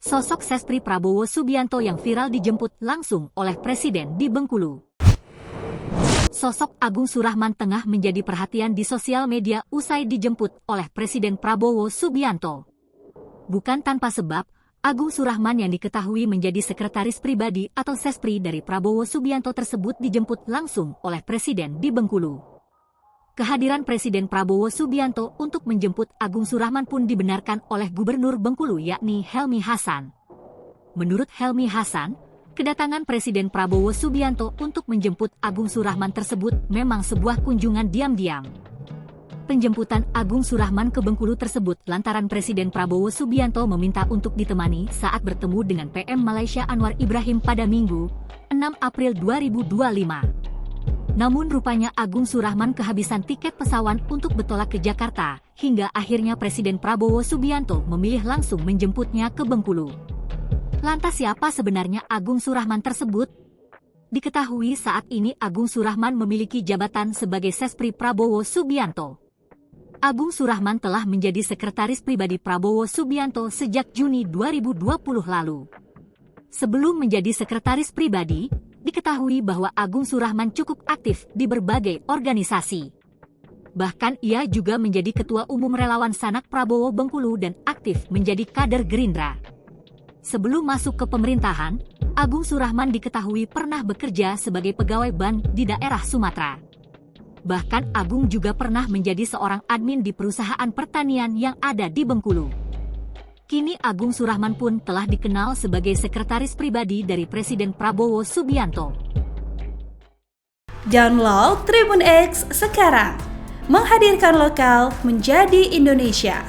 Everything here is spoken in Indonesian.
Sosok Sespri Prabowo Subianto yang viral dijemput langsung oleh Presiden di Bengkulu. Sosok Agung Surahman tengah menjadi perhatian di sosial media usai dijemput oleh Presiden Prabowo Subianto. Bukan tanpa sebab, Agung Surahman yang diketahui menjadi sekretaris pribadi atau Sespri dari Prabowo Subianto tersebut dijemput langsung oleh Presiden di Bengkulu. Kehadiran Presiden Prabowo Subianto untuk menjemput Agung Surahman pun dibenarkan oleh Gubernur Bengkulu yakni Helmy Hasan. Menurut Helmy Hasan, kedatangan Presiden Prabowo Subianto untuk menjemput Agung Surahman tersebut memang sebuah kunjungan diam-diam. Penjemputan Agung Surahman ke Bengkulu tersebut lantaran Presiden Prabowo Subianto meminta untuk ditemani saat bertemu dengan PM Malaysia Anwar Ibrahim pada Minggu, 6 April 2025. Namun rupanya Agung Surahman kehabisan tiket pesawat untuk bertolak ke Jakarta, hingga akhirnya Presiden Prabowo Subianto memilih langsung menjemputnya ke Bengkulu. Lantas siapa sebenarnya Agung Surahman tersebut? Diketahui saat ini Agung Surahman memiliki jabatan sebagai Sespri Prabowo Subianto. Agung Surahman telah menjadi sekretaris pribadi Prabowo Subianto sejak Juni 2020 lalu. Sebelum menjadi sekretaris pribadi, diketahui bahwa Agung Surahman cukup aktif di berbagai organisasi. Bahkan ia juga menjadi Ketua Umum Relawan Sanak Prabowo Bengkulu dan aktif menjadi kader Gerindra. Sebelum masuk ke pemerintahan, Agung Surahman diketahui pernah bekerja sebagai pegawai bank di daerah Sumatera. Bahkan Agung juga pernah menjadi seorang admin di perusahaan pertanian yang ada di Bengkulu. Kini Agung Surahman pun telah dikenal sebagai sekretaris pribadi dari Presiden Prabowo Subianto. Download Tribun X sekarang, menghadirkan lokal menjadi Indonesia.